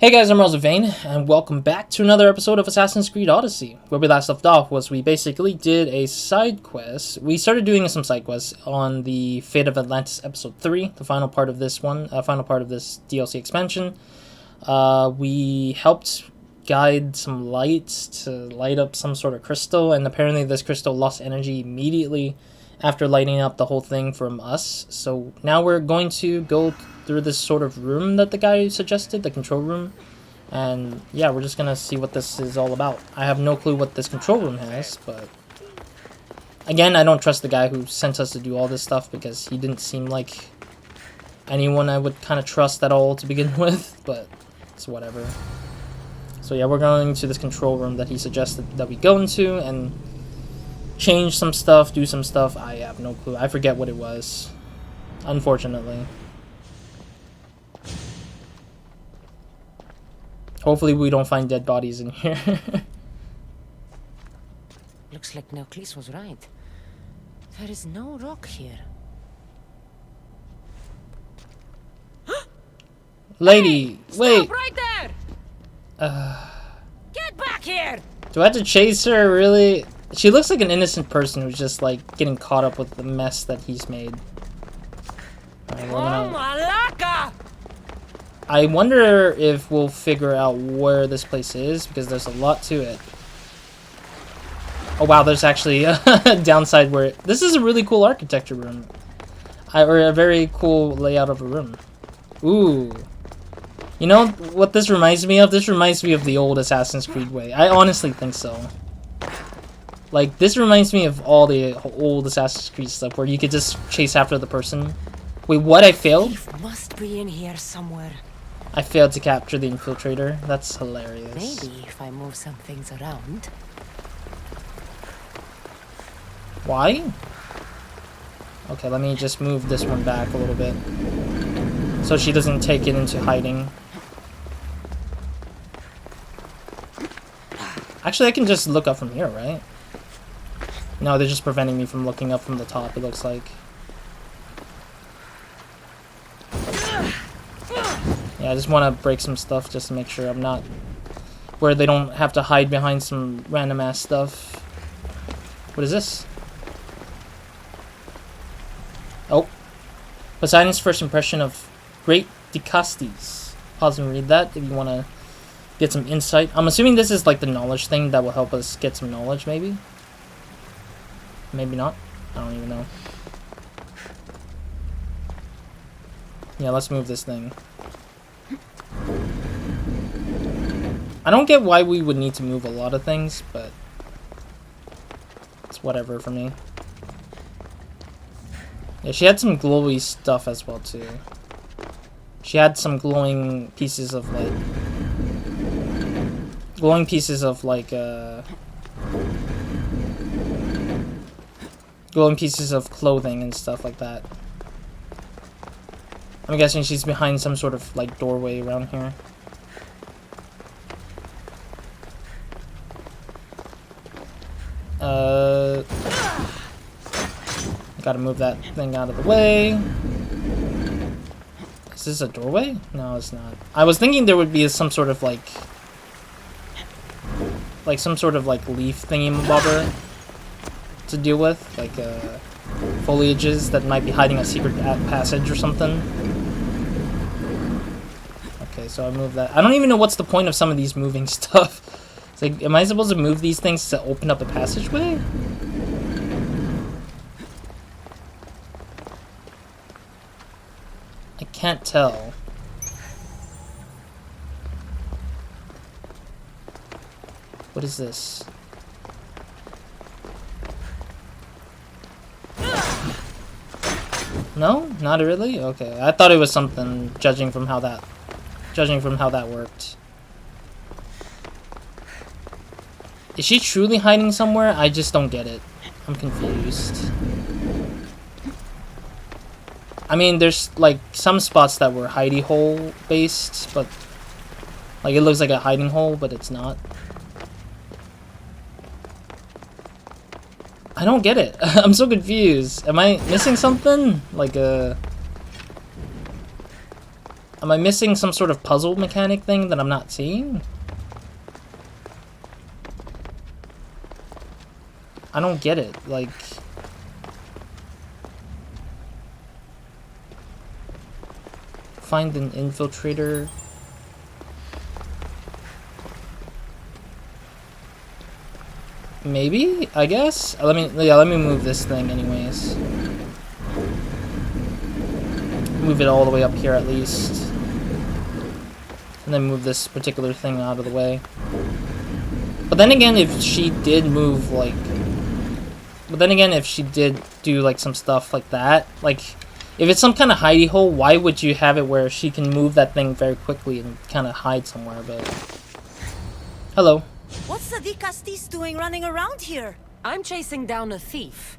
Hey guys, I'm RozaldVane, and welcome back to another episode of Assassin's Creed Odyssey. Where we last left off was we basically did a side quest. We started doing some side quests on the Fate of Atlantis episode 3, the final part of this one, final part of this DLC expansion. We helped guide some lights to light up some sort of crystal, and apparently this crystal lost energy immediately after lighting up the whole thing from us. So now we're going to go through this sort of room that the guy suggested, the control room. And yeah, we're just gonna see what this is all about. I have no clue what this control room has, but again, I don't trust the guy who sent us to do all this stuff because he didn't seem like anyone I would kind of trust at all to begin with, but it's whatever. So yeah, we're going to this control room that he suggested that we go into and change some stuff, do some stuff. I have no clue. I forget what it was, unfortunately. Hopefully we don't find dead bodies in here. Looks like Nauclis was right. There is no rock here. Lady, hey, wait! Stop right there! Get back here! Do I have to chase her, really? She looks like an innocent person who's just, like, getting caught up with the mess that he's made. Alright, we're gonna... I wonder if we'll figure out where this place is, because there's a lot to it. Oh wow, there's actually a downside where... This is a really cool architecture room. Or a very cool layout of a room. Ooh. You know what this reminds me of? This reminds me of the old Assassin's Creed way. I honestly think so. Like, this reminds me of all the old Assassin's Creed stuff, where you could just chase after the person. Wait, what? I failed? Must be in here somewhere. I failed to capture the infiltrator. That's hilarious. Maybe if I move some things around. Why? Okay, let me just move this one back a little bit, so she doesn't take it into hiding. Actually, I can just look up from here, right? No, they're just preventing me from looking up from the top, it looks like. Yeah, I just want to break some stuff just to make sure I'm not... where they don't have to hide behind some random ass stuff. What is this? Oh. Poseidon's first impression of Great Dicastes. Pause and read that if you want to get some insight. I'm assuming this is like the knowledge thing that will help us get some knowledge, maybe? Maybe not. I don't even know. Yeah, let's move this thing. I don't get why we would need to move a lot of things, but it's whatever for me. Yeah, she had some glowy stuff as well, too. She had some glowing pieces of, like... glowing pieces of, like, glowing pieces of clothing and stuff like that. I'm guessing she's behind some sort of, like, doorway around here. Gotta move that thing out of the way. Is this a doorway? No, it's not. I was thinking there would be some sort of, like some sort of, like, leaf thingy-mabobber to deal with. Like, foliages that might be hiding a secret passage or something. Okay, so I moved that. I don't even know what's the point of some of these moving stuff. It's like, am I supposed to move these things to open up a passageway? I can't tell. What is this? No? Not really? Okay. I thought it was something, judging from how that worked. Is she truly hiding somewhere? I just don't get it. I'm confused. I mean, there's, like, some spots that were hidey hole based, but, like, it looks like a hiding hole, but it's not. I don't get it. I'm so confused. Am I missing something? Like, Am I missing some sort of puzzle mechanic thing that I'm not seeing? I don't get it. Like, find an infiltrator. Maybe, I guess. Let me move this thing anyways. Move it all the way up here at least. And then move this particular thing out of the way. But then again, if she did move like... But then again, if she did do like some stuff like that, like if it's some kind of hidey hole, why would you have it where she can move that thing very quickly and kind of hide somewhere? But hello. What's the Castis doing running around here? I'm chasing down a thief.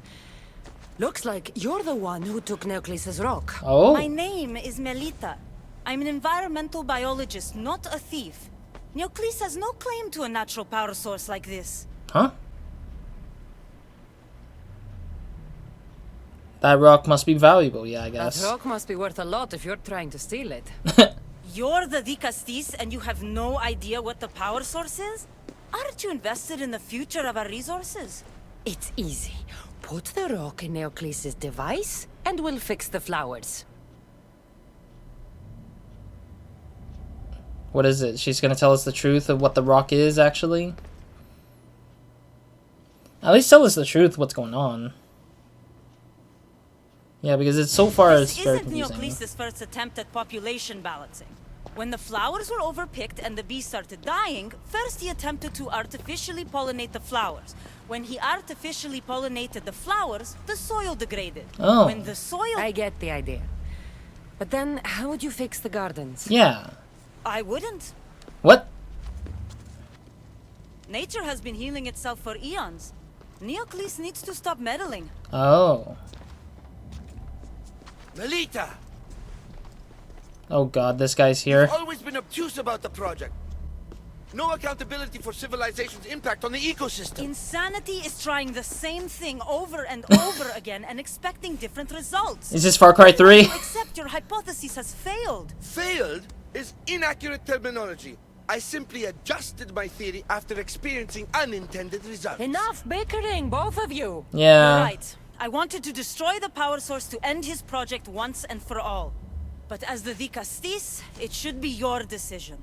Looks like you're the one who took Neoclis's rock. Oh. My name is Melita. I'm an environmental biologist, not a thief. Neoclis has no claim to a natural power source like this. Huh? That rock must be valuable, yeah, I guess. That rock must be worth a lot if you're trying to steal it. You're the Castis and you have no idea what the power source is? Aren't you invested in the future of our resources? It's easy. Put the rock in Neoclis's device, and we'll fix the flowers. What is it? She's gonna tell us the truth of what the rock is, actually? At least tell us the truth, what's going on. Yeah, because it's so far it's very confusing. This isn't Neoclis's first attempt at population balancing. When the flowers were overpicked and the bees started dying, first he attempted to artificially pollinate the flowers. When he artificially pollinated the flowers, the soil degraded. Oh. When the soil... I get the idea. But then, how would you fix the gardens? Yeah. I wouldn't. What? Nature has been healing itself for eons. Neoclis needs to stop meddling. Oh. Melita! Oh god, this guy's here. Always been obtuse about the project. No accountability for civilization's impact on the ecosystem. Insanity is trying the same thing over and over again and expecting different results. Is this Far Cry 3? Except your hypothesis has failed. Failed is inaccurate terminology. I simply adjusted my theory after experiencing unintended results. Enough bickering, both of you! Yeah. You're right. I wanted to destroy the power source to end his project once and for all. But as the Castis, it should be your decision.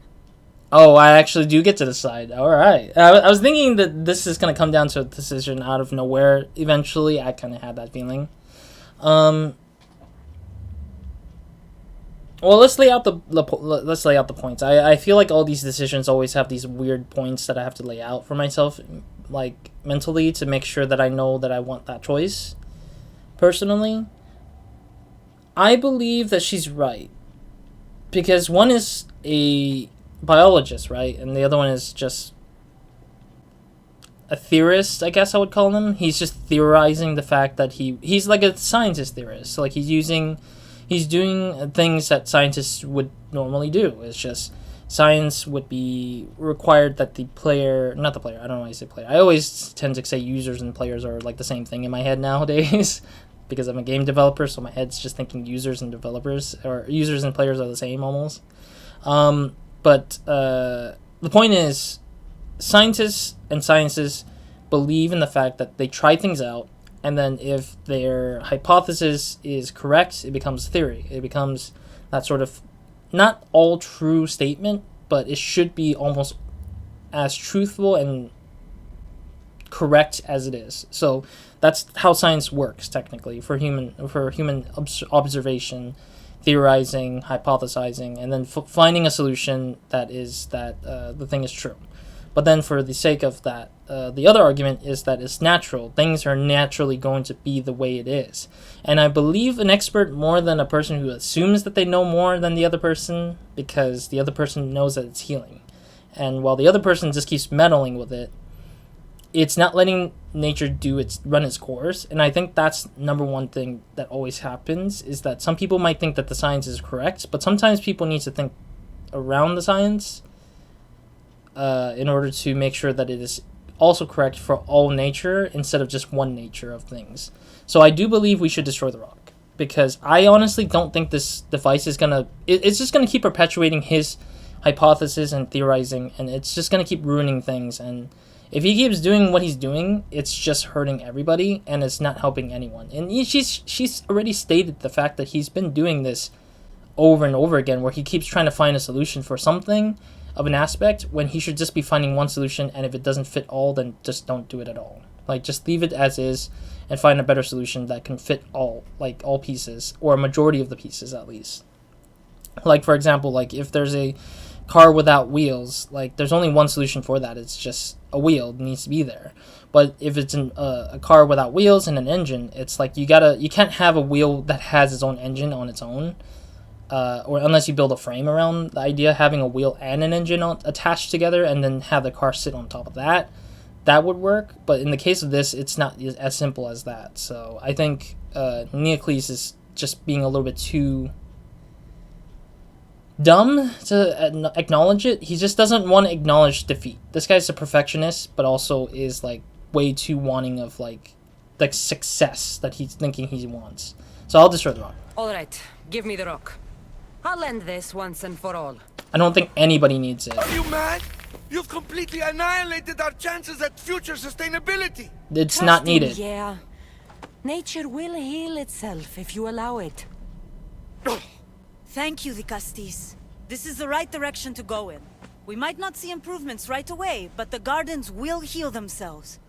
Oh, I actually do get to decide. Alright. I was thinking that this is going to come down to a decision out of nowhere eventually. I kind of had that feeling. Well, let's lay out the points. I feel like all these decisions always have these weird points that I have to lay out for myself, like mentally, to make sure that I know that I want that choice. Personally, I believe that she's right, because one is a biologist, right, and the other one is just a theorist, I guess I would call him. He's just theorizing the fact that he's like a scientist theorist. So like he's doing things that scientists would normally do. It's just science would be required that the player, not the player, I don't know why I say player. I always tend to say users and players are like the same thing in my head nowadays because I'm a game developer, so my head's just thinking users and developers, or users and players are the same almost. But the point is, scientists and sciences believe in the fact that they try things out, and then if their hypothesis is correct, it becomes theory. It becomes that sort of, not all true statement, but it should be almost as truthful and correct as it is. So that's how science works technically for human observation, theorizing, hypothesizing, and then finding a solution that is that the thing is true. But then for the sake of that, the other argument is that it's natural. Things are naturally going to be the way it is. And I believe an expert more than a person who assumes that they know more than the other person, because the other person knows that it's healing. And while the other person just keeps meddling with it, it's not letting nature run its course. And I think that's number one thing that always happens, is that some people might think that the science is correct, but sometimes people need to think around the science in order to make sure that it is also correct for all nature instead of just one nature of things. So I do believe we should destroy the rock, because I honestly don't think this device is gonna... It's just gonna keep perpetuating his hypothesis and theorizing, and it's just gonna keep ruining things. And if he keeps doing what he's doing, it's just hurting everybody, and it's not helping anyone. And she's already stated the fact that he's been doing this over and over again, where he keeps trying to find a solution for something of an aspect when he should just be finding one solution, and if it doesn't fit all, then just don't do it at all. Like, just leave it as is and find a better solution that can fit all, like, all pieces, or a majority of the pieces at least. Like, for example, like, if there's a car without wheels, like, there's only one solution for that. It's just a wheel needs to be there. But if it's a car without wheels and an engine, it's like you can't have a wheel that has its own engine on its own, or unless you build a frame around the idea of having a wheel and an engine attached together, and then have the car sit on top of that. That would work, but in the case of this, it's not as simple as that. So I think Neocles is just being a little bit too dumb to acknowledge it. He just doesn't want to acknowledge defeat. This guy's a perfectionist, but also is like way too wanting of like the success that he's thinking he wants. So I'll destroy the rock. All right, give me the rock. I'll end this once and for all. I don't think anybody needs it. Are you mad? You've completely annihilated our chances at future sustainability. It's Trust not him, needed. Yeah. Nature will heal itself if you allow it. Thank you, Licastis. This is the right direction to go in. We might not see improvements right away, but the gardens will heal themselves.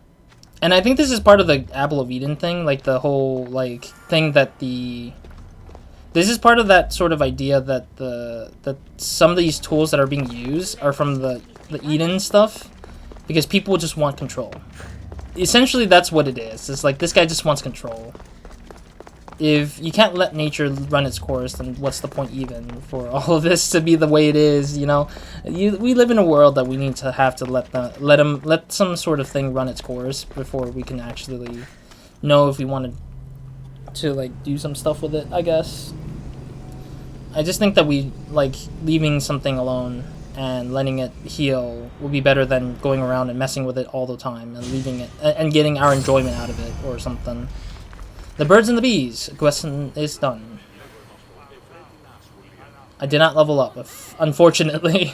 And I think this is part of the Apple of Eden thing, like the whole like thing that this is part of that sort of idea that that some of these tools that are being used are from the Eden stuff, because people just want control. Essentially, that's what it is. It's like this guy just wants control. If you can't let nature run its course, then what's the point even for all of this to be the way it is? You know, we live in a world that we need to have to let some sort of thing run its course before we can actually know if we wanted to like do some stuff with it, I guess. I just think that we like leaving something alone and letting it heal will be better than going around and messing with it all the time and leaving it and getting our enjoyment out of it or something. The birds and the bees question is done. I did not level up, unfortunately.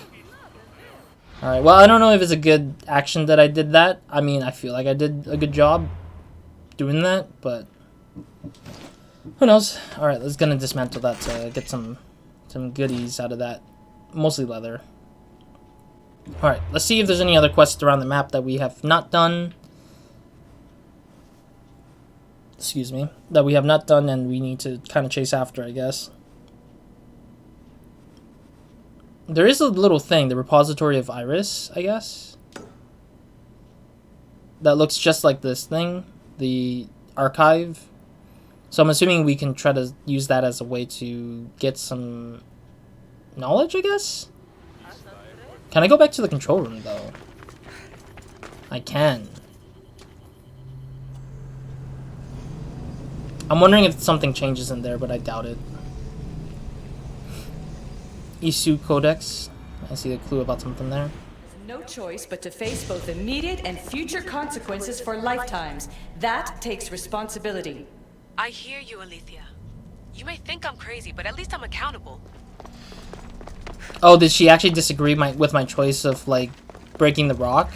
Alright, well, I don't know if it's a good action that I did that. I mean, I feel like I did a good job doing that, but who knows? Alright, let's gonna dismantle that to get some goodies out of that. Mostly leather. Alright, let's see if there's any other quests around the map that we have not done. Excuse me. That we have not done and we need to kind of chase after, I guess. There is a little thing, the repository of Iris, I guess. That looks just like this thing. The archive. So I'm assuming we can try to use that as a way to get some knowledge, I guess? Can I go back to the control room, though? I can. I'm wondering if something changes in there, but I doubt it. Issue Codex. I see a clue about something there. No choice but to face both immediate and future consequences for lifetimes. That takes responsibility. I hear you, Alethea. You may think I'm crazy, but at least I'm accountable. Oh, did she actually disagree with my choice of, like, breaking the rock?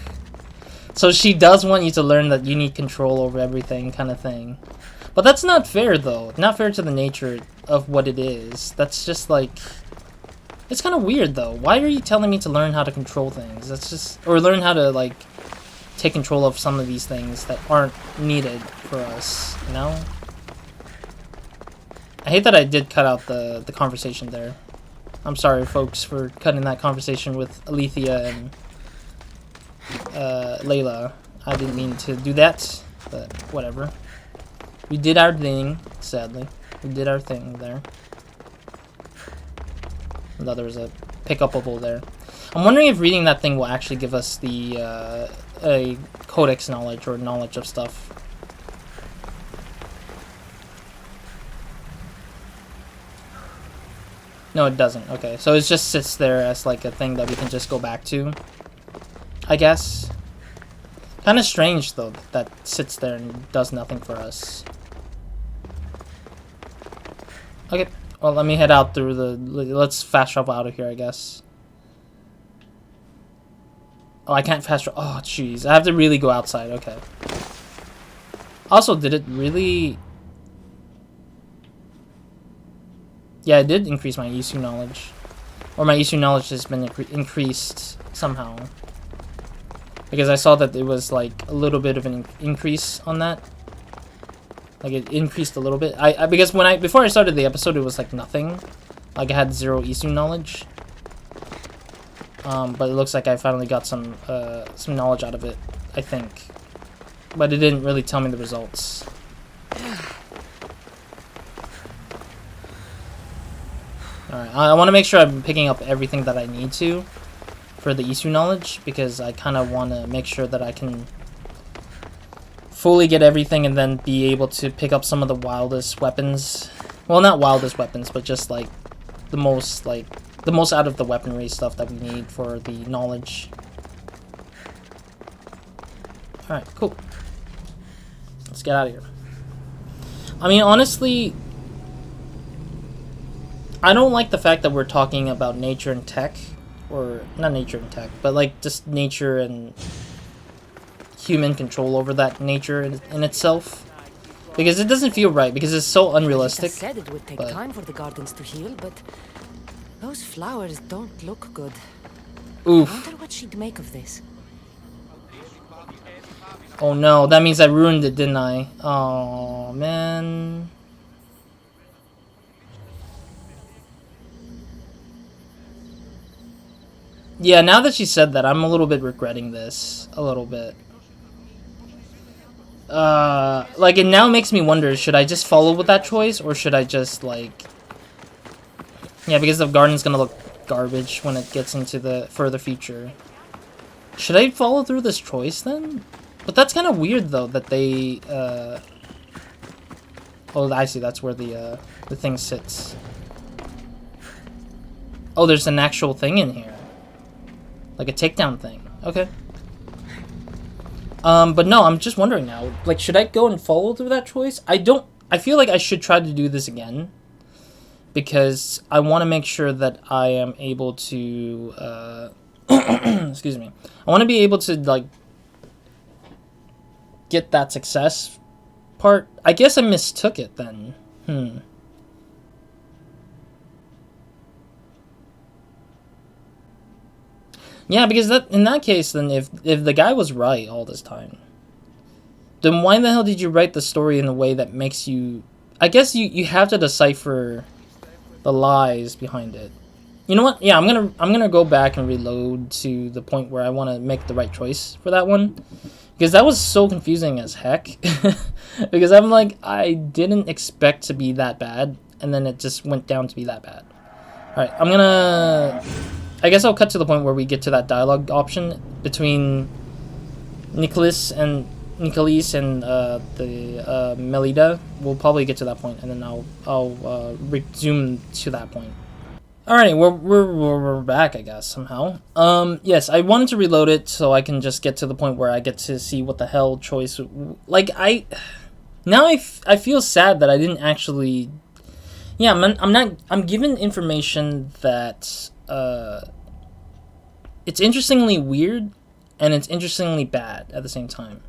So she does want you to learn that you need control over everything, kind of thing. But that's not fair, though. Not fair to the nature of what it is. That's just, like... It's kind of weird, though. Why are you telling me to learn how to control things? That's just... Or learn how to, like, take control of some of these things that aren't needed for us, you know? I hate that I did cut out the conversation there. I'm sorry, folks, for cutting that conversation with Alethea and Layla. I didn't mean to do that, but whatever. We did our thing, sadly. We did our thing there. I thought there was a pick-upable there. I'm wondering if reading that thing will actually give us the a codex knowledge or knowledge of stuff. No, it doesn't. Okay, so it just sits there as like a thing that we can just go back to, I guess. Kind of strange, though, that sits there and does nothing for us. Okay, well, let me head out through the... Let's fast travel out of here, I guess. Oh, I can't fast travel. Oh, jeez. I have to really go outside. Okay. Also, did it really... Yeah, it did increase my issue knowledge. Or my issue knowledge has been increased somehow. Because I saw that it was like a little bit of an increase on that. Like it increased a little bit. Because before I started the episode, it was like nothing. Like I had 0 issue knowledge. But it looks like I finally got some knowledge out of it, I think. But it didn't really tell me the results. Alright, I want to make sure I'm picking up everything that I need to for the issue knowledge, because I kind of want to make sure that I can fully get everything and then be able to pick up some of the wildest weapons. Well, not wildest weapons, but just like the most out of the weaponry stuff that we need for the knowledge. Alright, cool. Let's get out of here. I mean, honestly, I don't like the fact that we're talking about nature and tech. Or, not nature and tech, but like just nature and human control over that nature in itself. Because it doesn't feel right, because it's so unrealistic. I said it would take time for the gardens to heal, but those flowers don't look good. Oof. I wonder what she'd make of this. Oh no, that means I ruined it, didn't I? Oh man. Yeah, now that she said that, I'm a little bit regretting this. A little bit. Like, it now makes me wonder, should I just follow with that choice, or should I just, like... Yeah, because the garden's gonna look garbage when it gets into the further future. Should I follow through this choice, then? But that's kind of weird, though, that they, Oh, I see, that's where the thing sits. Oh, there's an actual thing in here. Like a takedown thing. Okay. But no, I'm just wondering now. Like, should I go and follow through that choice? I feel like I should try to do this again. Because I want to make sure that I am able to, excuse me. I want to be able to, like, get that success part. I guess I mistook it then. Yeah, because in that case, then if the guy was right all this time, then why the hell did you write the story in a way that makes you... I guess you have to decipher the lies behind it. You know what? Yeah, I'm gonna go back and reload to the point where I want to make the right choice for that one, because that was so confusing as heck. Because I'm like, I didn't expect to be that bad, and then it just went down to be that bad. All right, I guess I'll cut to the point where we get to that dialogue option between Nicholas and the Melida. We'll probably get to that point, and then I'll resume to that point. Alrighty, we're back, I guess, somehow. Yes, I wanted to reload it so I can just get to the point where I get to see what the hell choice... Like, I feel sad that I didn't actually... Yeah, I'm given information that... it's interestingly weird, and it's interestingly bad at the same time.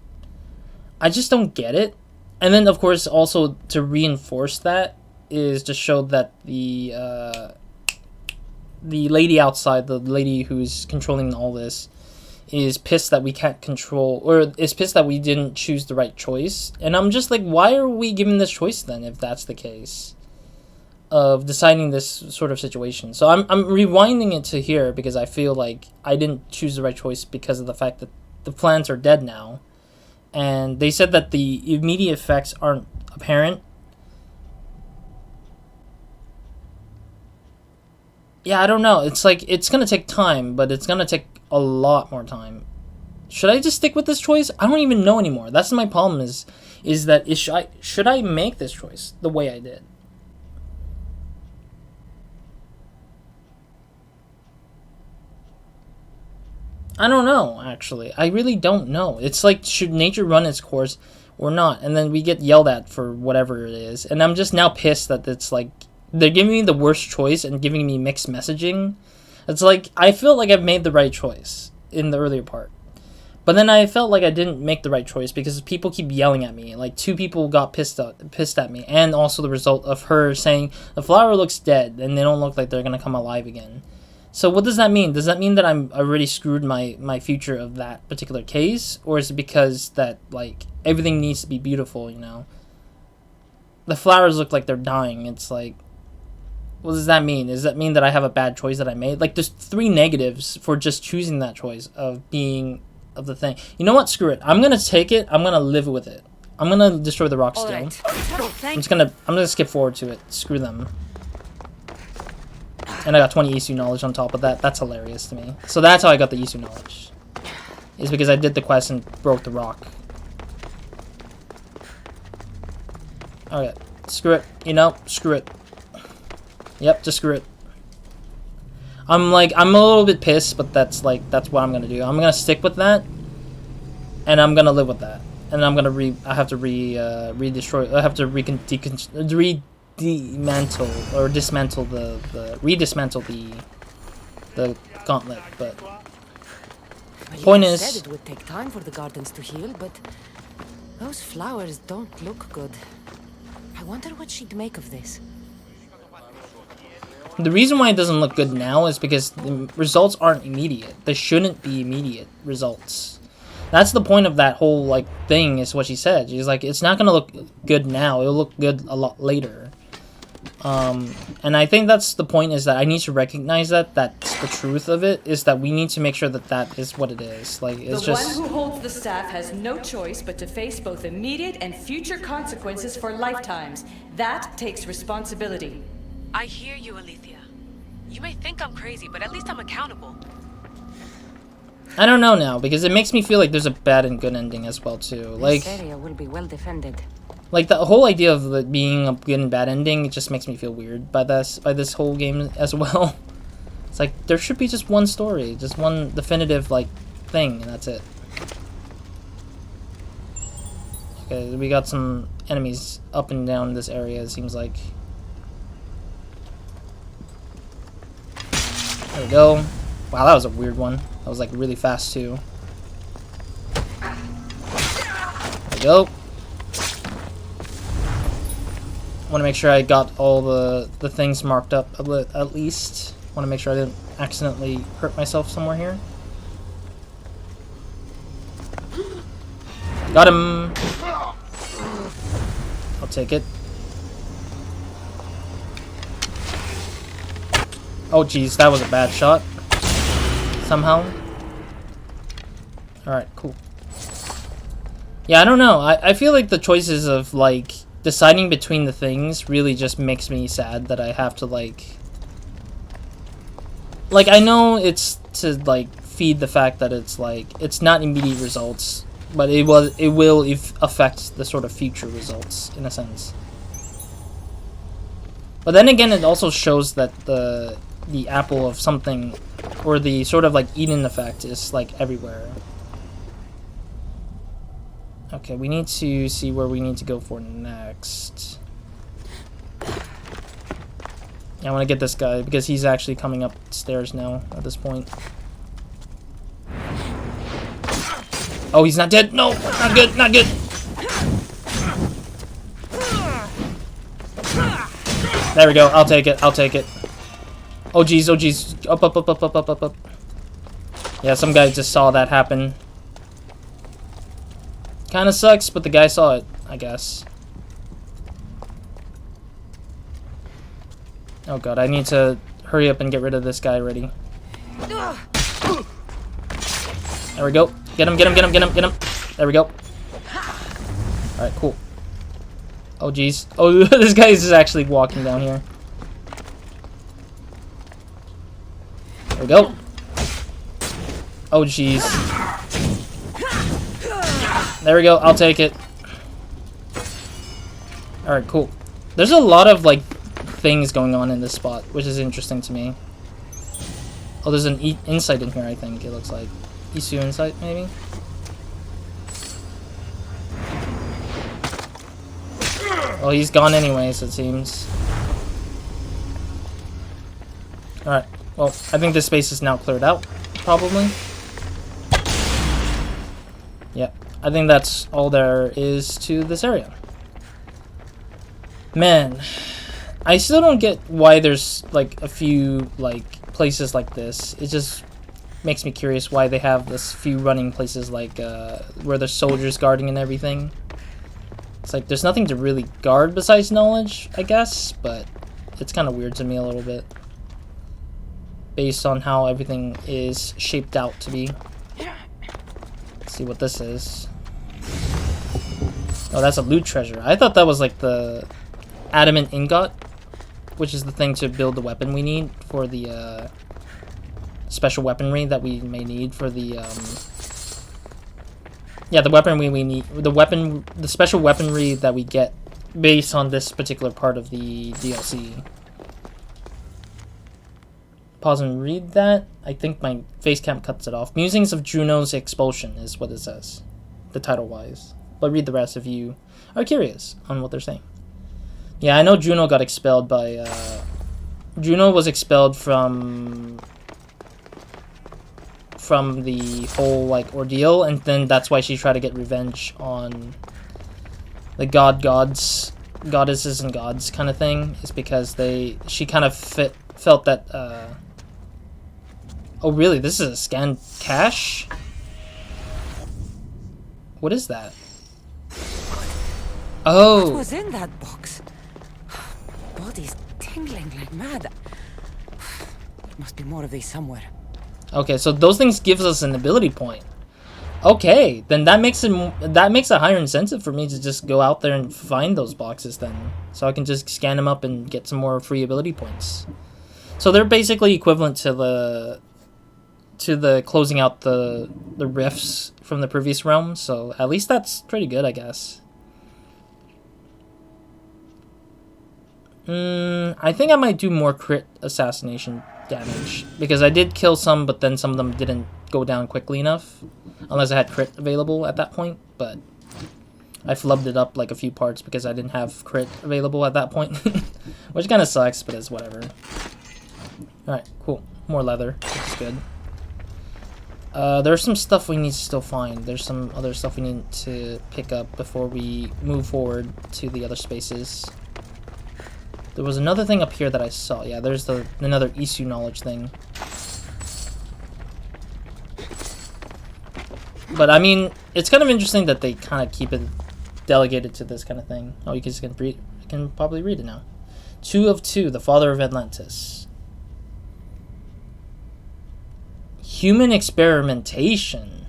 I just don't get it. And then, of course, also to reinforce that is to show that the lady outside, the lady who's controlling all this, is pissed that we can't control, or is pissed that we didn't choose the right choice. And I'm just like, why are we given this choice then, if that's the case? Of deciding this sort of situation. So I'm rewinding it to here because I feel like I didn't choose the right choice because of the fact that the plants are dead now. And they said that the immediate effects aren't apparent. Yeah, I don't know. It's like, it's gonna take time, but it's gonna take a lot more time. Should I just stick with this choice? I don't even know anymore. That's my problem is that should I make this choice the way I did? I don't know, actually. I really don't know. It's like, should nature run its course or not? And then we get yelled at for whatever it is. And I'm just now pissed that it's like, they're giving me the worst choice and giving me mixed messaging. It's like, I feel like I've made the right choice in the earlier part. But then I felt like I didn't make the right choice because people keep yelling at me. Like, 2 people got pissed at me. And also the result of her saying, the flower looks dead and they don't look like they're going to come alive again. So what does that mean? Does that mean that I'm already screwed my future of that particular case? Or is it because that, like, everything needs to be beautiful, you know? The flowers look like they're dying. It's like, what does that mean? Does that mean that I have a bad choice that I made? Like, there's 3 negatives for just choosing that choice of being... of the thing. You know what? Screw it. I'm gonna take it. I'm gonna live with it. I'm gonna destroy the rock still. I'm gonna skip forward to it. Screw them. And I got 20 Isu knowledge on top of that. That's hilarious to me. So that's how I got the Isu knowledge. Is because I did the quest and broke the rock. Okay. Screw it. You know, screw it. Yep, just screw it. I'm a little bit pissed, but that's what I'm gonna do. I'm gonna stick with that, and I'm gonna live with that, and I'm gonna dismantle the gauntlet. But point is, said it would take time for the gardens to heal, but those flowers don't look good. I wonder what she'd make of this. the reason why it doesn't look good now is because the results aren't immediate. There shouldn't be immediate results. That's the point of that whole, like, thing, is what she said. She's like, it's not gonna look good now. It'll look good a lot later. And I think that's the point, is that I need to recognize that that's the truth of it, is that we need to make sure that that is what it is. Like, it's The just... one who holds the staff has no choice but to face both immediate and future consequences for lifetimes. That takes responsibility. I hear you, Alethea. You may think I'm crazy, but at least I'm accountable. I don't know now, because it makes me feel like there's a bad and good ending as well, too. Like, This area will be well defended. like, the whole idea of it being a good and bad ending, it just makes me feel weird by this whole game as well. It's like, there should be just one story, just one definitive, like, thing, and that's it. Okay, we got some enemies up and down this area, it seems like. There we go. Wow, that was a weird one. That was, like, really fast, too. There we go. Want to make sure I got all the things marked up at least. Want to make sure I didn't accidentally hurt myself somewhere here. Got him! I'll take it. Oh geez, that was a bad shot. Somehow. Alright, cool. Yeah, I don't know. I feel like the choices of, like, deciding between the things really just makes me sad that I have to, like, I know it's to, like, feed the fact that it's, like, it's not immediate results, but it will affect the sort of future results, in a sense. But then again, it also shows that the apple of something, or the sort of, like, Eden effect is, like, everywhere. Okay, we need to see where we need to go for next. Yeah, I want to get this guy, because he's actually coming upstairs now, at this point. Oh, he's not dead! No! Not good! Not good! There we go, I'll take it, I'll take it. Oh jeez, oh jeez. Up, up, up, up, up, up, up, up. Yeah, some guy just saw that happen. Kinda sucks, but the guy saw it, I guess. Oh god, I need to hurry up and get rid of this guy already. There we go. Get him, get him, get him, get him, get him. There we go. Alright, cool. Oh jeez. Oh, this guy is just actually walking down here. There we go. Oh jeez. There we go, I'll take it. Alright, cool. There's a lot of, like, things going on in this spot, which is interesting to me. Oh, there's an insight in here, I think, it looks like. Isu insight, maybe? Oh, he's gone anyways, it seems. Alright, well, I think this space is now cleared out, probably. Yep, I think that's all there is to this area. Man, I still don't get why there's, like, a few, like, places like this. It just makes me curious why they have this few running places, like, where there's soldiers guarding and everything. It's like, there's nothing to really guard besides knowledge, I guess, but it's kind of weird to me a little bit. Based on how everything is shaped out to be. Let's see what this is. Oh, that's a loot treasure. I thought that was like the adamant ingot, which is the thing to build the weapon we need for the special weaponry that we may need for the yeah, the weaponry we need, the special weaponry that we get based on this particular part of the DLC. Pause and read that. I think my face cam cuts it off. Musings of Juno's Expulsion is what it says, the title-wise. But read the rest if you are curious on what they're saying. Yeah, I know Juno got expelled by, Juno was expelled from the whole, like, ordeal, and then that's why she tried to get revenge on the goddesses and gods kind of thing, is because she kind of felt that, oh really, this is a scanned cache? What is that? Oh! What was in that box? Body's tingling like mad. There must be more of these somewhere. Okay, so those things gives us an ability point. Okay, then that makes a higher incentive for me to just go out there and find those boxes then. So I can just scan them up and get some more free ability points. So they're basically equivalent to the closing out the rifts from the previous realm, so at least that's pretty good, I guess. I think I might do more crit assassination damage, because I did kill some, but then some of them didn't go down quickly enough, unless I had crit available at that point, but I flubbed it up like a few parts because I didn't have crit available at that point, which kind of sucks, but it's whatever. Alright, cool. More leather, which is good. There's some stuff we need to still find. There's some other stuff we need to pick up before we move forward to the other spaces. There was another thing up here that I saw. Yeah, there's another Isu knowledge thing. But I mean, it's kind of interesting that they kind of keep it delegated to this kind of thing. Oh, you can probably read it now. 2 of 2, the Father of Atlantis. Human experimentation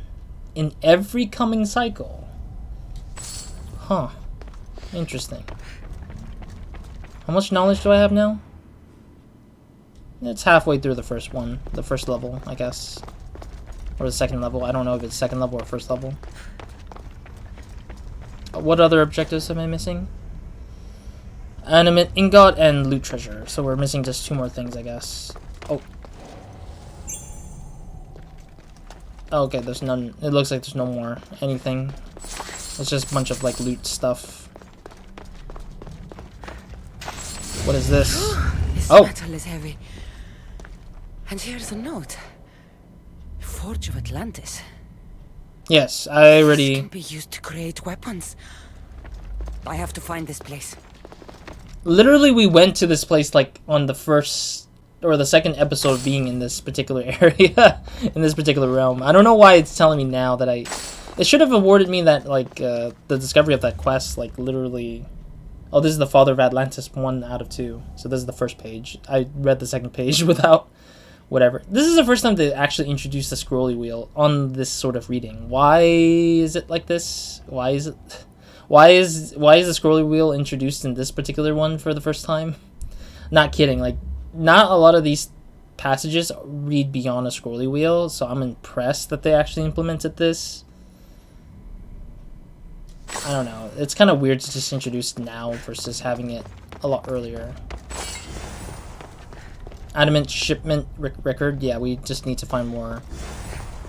in every coming cycle. Huh. Interesting. How much knowledge do I have now? It's halfway through the first one. The first level, I guess. Or the second level. I don't know if it's second level or first level. What other objectives am I missing? Animate ingot and loot treasure. So we're missing just 2 more things, I guess. Oh. Okay, there's none. It looks like there's no more anything. It's just a bunch of, like, loot stuff. What is this? This Oh! metal is heavy. And here's a note. Forge of Atlantis. Yes, I This already... can be used to create weapons. I have to find this place. Literally, we went to this place, like, on the first... or the second episode of being in this particular area. In this particular realm. I don't know why it's telling me now that I... It should have awarded me that, like, the discovery of that quest, like, literally... Oh, this is the Father of Atlantis 1 out of 2. So this is the first page. I read the second page without whatever. This is the first time they actually introduced the scrolly wheel on this sort of reading. Why is it like this? Why is the scrolly wheel introduced in this particular one for the first time? Not kidding. Like, not a lot of these passages read beyond a scrolly wheel, so I'm impressed that they actually implemented this. I don't know. It's kind of weird to just introduce now versus having it a lot earlier. Adamant shipment record. Yeah, we just need to find more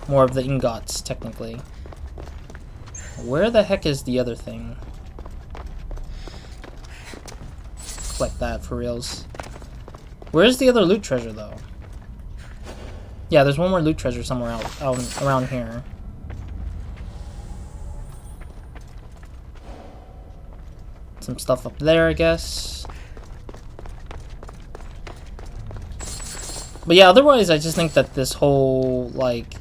of the ingots, technically. Where the heck is the other thing? Collect that for reals. Where's the other loot treasure, though? Yeah, there's one more loot treasure somewhere out around here. Some stuff up there, I guess. But yeah, otherwise, I just think that this whole, like,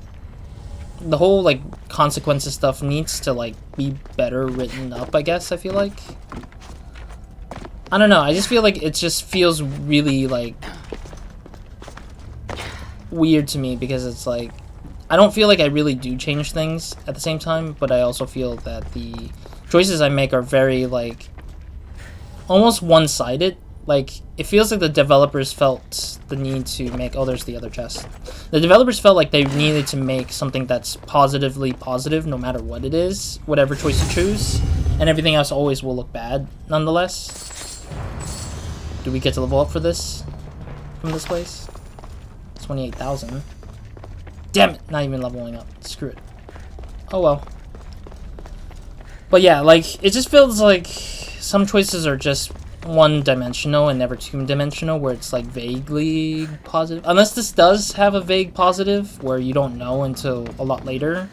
the whole, like, consequences stuff needs to, like, be better written up, I guess, I feel like. I don't know, I just feel like it just feels really, like, weird to me, because it's like, I don't feel like I really do change things at the same time, but I also feel that the choices I make are very, like, almost one-sided. Like, it feels like the developers felt the need to make... Oh, there's the other chest. The developers felt like they needed to make something that's positively positive, no matter what it is, whatever choice you choose, and everything else always will look bad, nonetheless. Do we get to level up for this? From this place? 28,000. Damn it! Not even leveling up. Screw it. Oh well. But yeah, like, it just feels like some choices are just one-dimensional and never two-dimensional, where it's like vaguely positive. Unless this does have a vague positive, where you don't know until a lot later.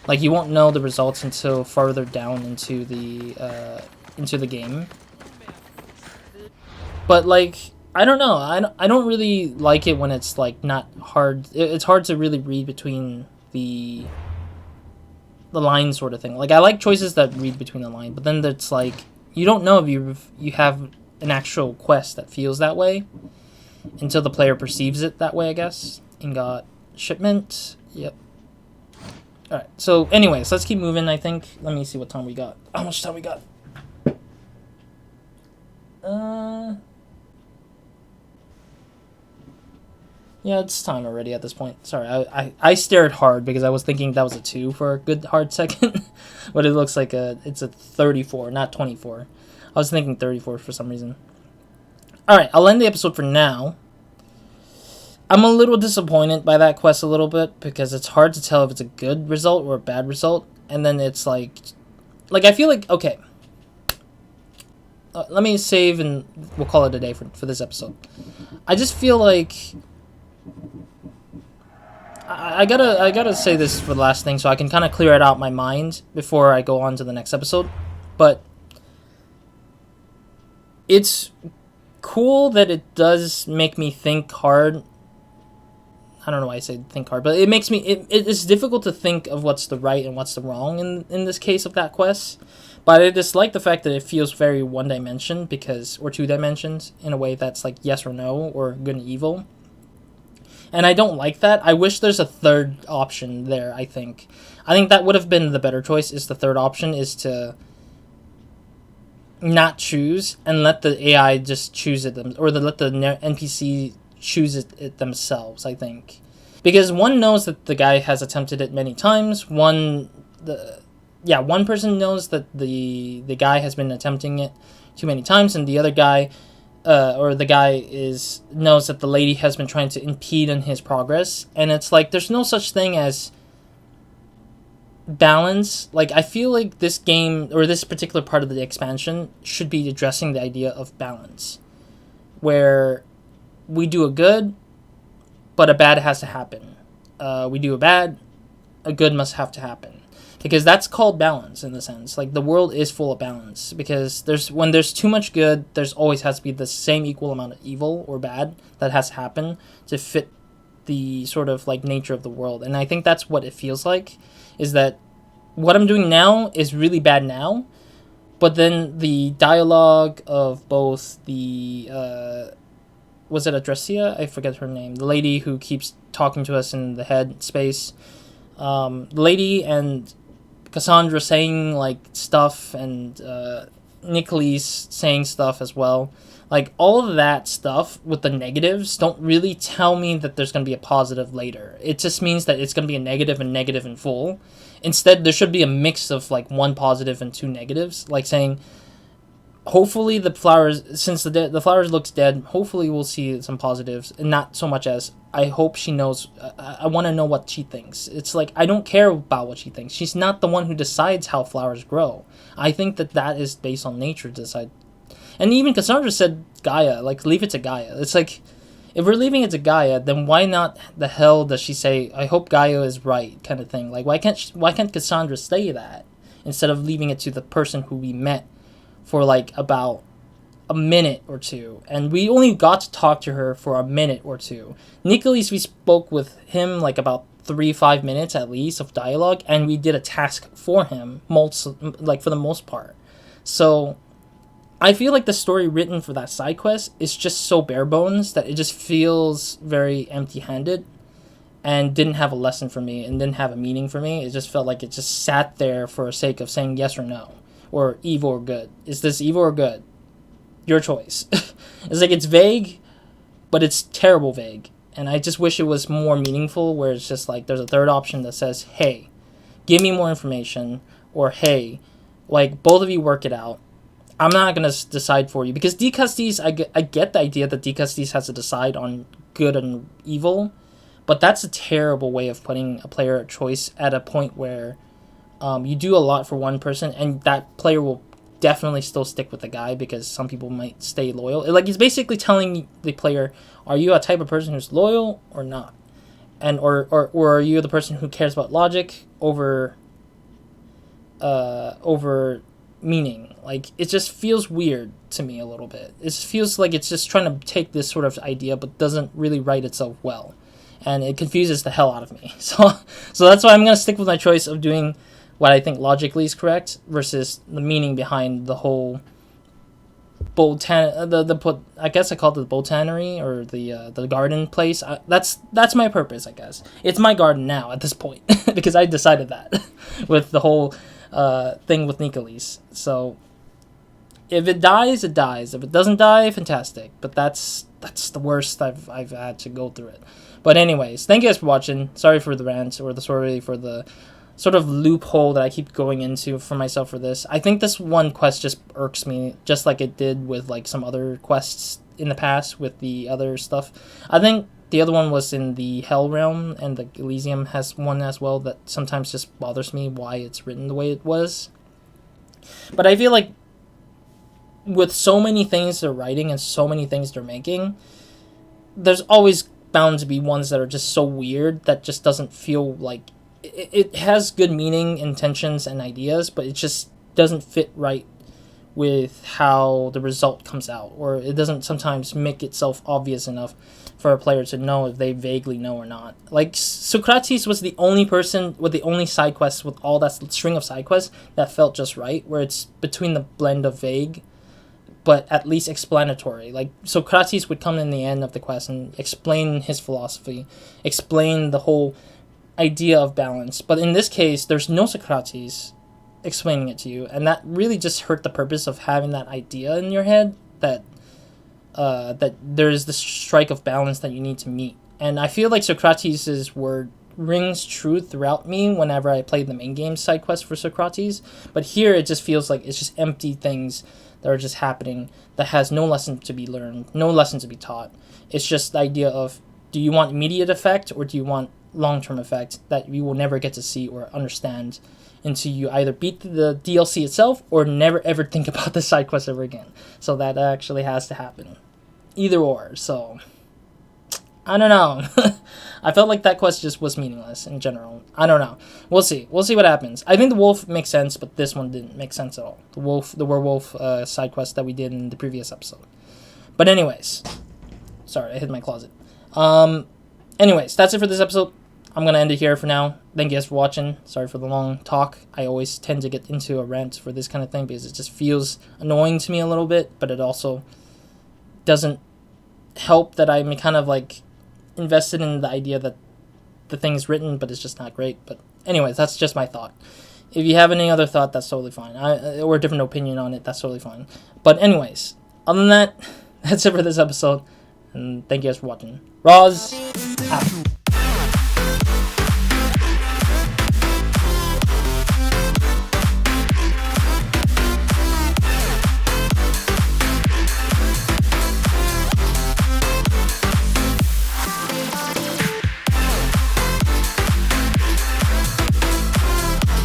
Like, you won't know the results until farther down into the game. But, like, I don't know. I don't really like it when it's, like, not hard. It's hard to really read between the line sort of thing. Like, I like choices that read between the line, but then it's like, you don't know if you have an actual quest that feels that way until the player perceives it that way, I guess. Ingot shipment. Yep. Alright, so anyways, let's keep moving, I think. Let me see what time we got. How much time we got? Yeah, it's time already at this point. Sorry, I stared hard because I was thinking that was a 2 for a good hard second. But it looks like it's a 34, not 24. I was thinking 34 for some reason. Alright, I'll end the episode for now. I'm a little disappointed by that quest a little bit, because it's hard to tell if it's a good result or a bad result. And then it's like I feel like, okay. Let me save and we'll call it a day for this episode. I just feel like... I gotta say this for the last thing so I can kind of clear it out my mind before I go on to the next episode. But it's cool that it does make me think hard. I don't know why I say think hard, but it makes me... It's difficult to think of what's the right and what's the wrong in this case of that quest. But I dislike the fact that it feels very one-dimension, or two dimensions, in a way that's like yes or no, or good and evil. And I don't like that. I wish there's a third option there, I think. I think that would have been the better choice, is the third option, is to not choose and let the AI just choose it, or let the NPC choose it themselves, I think. Because one knows that the guy has attempted it many times. One person knows that the guy has been attempting it too many times, and the other guy... the guy knows that the lady has been trying to impede on his progress, and it's like there's no such thing as balance. Like, I feel like this game, or this particular part of the expansion, should be addressing the idea of balance, where we do a good, but a bad has to happen. We do a bad, a good must have to happen. Because that's called balance, in the sense. Like, the world is full of balance. Because when there's too much good, there's always has to be the same equal amount of evil or bad that has to happen to fit the sort of, like, nature of the world. And I think that's what it feels like, is that what I'm doing now is really bad now, but then the dialogue of both the... was it Adressia? I forget her name. The lady who keeps talking to us in the head space. The lady and... Cassandra saying, like, stuff, and Nicholas saying stuff as well. Like, all of that stuff with the negatives don't really tell me that there's going to be a positive later. It just means that it's going to be a negative and negative in full. Instead, there should be a mix of, like, one positive and two negatives. Like, saying, hopefully the flowers, since the flowers looks dead, hopefully we'll see some positives, and not so much as, I hope she knows, I want to know what she thinks. It's like, I don't care about what she thinks. She's not the one who decides how flowers grow. I think that is based on nature to decide. And even Cassandra said Gaia, like, leave it to Gaia. It's like, if we're leaving it to Gaia, then why not the hell does she say, I hope Gaia is right, kind of thing? Like, why can't Cassandra say that instead of leaving it to the person who we met for like about a minute or two, and we only got to talk to her for a minute or two. Nicholas, we spoke with him like about 3-5 minutes at least of dialogue, and we did a task for him, like for the most part. So I feel like the story written for that side quest is just so bare bones that it just feels very empty-handed and didn't have a lesson for me and didn't have a meaning for me. It just felt like it just sat there for the sake of saying yes or no, or evil or good. Is this evil or good? Your choice. It's like it's vague, but it's terrible vague. And I just wish it was more meaningful, where it's just like there's a third option that says, hey, give me more information, or hey, like both of you work it out. I'm not going to decide for you. Because Decusties, I get the idea that Decusties has to decide on good and evil, but that's a terrible way of putting a player at choice at a point where you do a lot for one person, and that player will definitely still stick with the guy because some people might stay loyal. Like, he's basically telling the player, are you a type of person who's loyal or not? And or are you the person who cares about logic over meaning? Like, it just feels weird to me a little bit. It feels like it's just trying to take this sort of idea but doesn't really write itself well, and it confuses the hell out of me. So that's why I'm going to stick with my choice of doing what I think logically is correct versus the meaning behind the whole I guess I called it the botanery, or the garden place. That's my purpose, I guess. It's my garden now at this point because I decided that with the whole thing with Nicholas. So if it dies, it dies. If it doesn't die, fantastic. But that's the worst I've had to go through it. But anyways, thank you guys for watching. Sorry for the rant, or sorry for the sort of loophole that I keep going into for myself for this. I think this one quest just irks me, just like it did with like some other quests in the past with the other stuff. I think the other one was in the Hell Realm, and the Elysium has one as well that sometimes just bothers me why it's written the way it was. But I feel like with so many things they're writing and so many things they're making, there's always bound to be ones that are just so weird that just doesn't feel like it has good meaning, intentions, and ideas, but it just doesn't fit right with how the result comes out, or it doesn't sometimes make itself obvious enough for a player to know if they vaguely know or not. Like, Socrates was the only person with the only side quests with all that string of side quests that felt just right, where it's between the blend of vague but at least explanatory. Like, Socrates would come in the end of the quest and explain his philosophy, explain the whole idea of balance. But in this case, there's no Socrates explaining it to you, and that really just hurt the purpose of having that idea in your head that that there's this strike of balance that you need to meet. And I feel like Socrates' word rings true throughout me whenever I play the main game side quest for Socrates, but here it just feels like it's just empty things that are just happening that has no lesson to be learned, no lesson to be taught. It's just the idea of, do you want immediate effect or do you want long-term effect that you will never get to see or understand until you either beat the DLC itself or never ever think about the side quest ever again. So that actually has to happen. Either or. So I don't know. I felt like that quest just was meaningless in general. I don't know. We'll see. We'll see what happens. I think the wolf makes sense, but this one didn't make sense at all. The werewolf side quest that we did in the previous episode. But anyways, sorry, I hit my closet. Anyways, that's it for this episode. I'm going to end it here for now. Thank you guys for watching. Sorry for the long talk. I always tend to get into a rant for this kind of thing because it just feels annoying to me a little bit, but it also doesn't help that I'm kind of like invested in the idea that the thing's written, but it's just not great. But anyways, that's just my thought. If you have any other thought, that's totally fine. Or a different opinion on it, that's totally fine. But anyways, other than that, that's it for this episode. And thank you guys for watching. Roz out.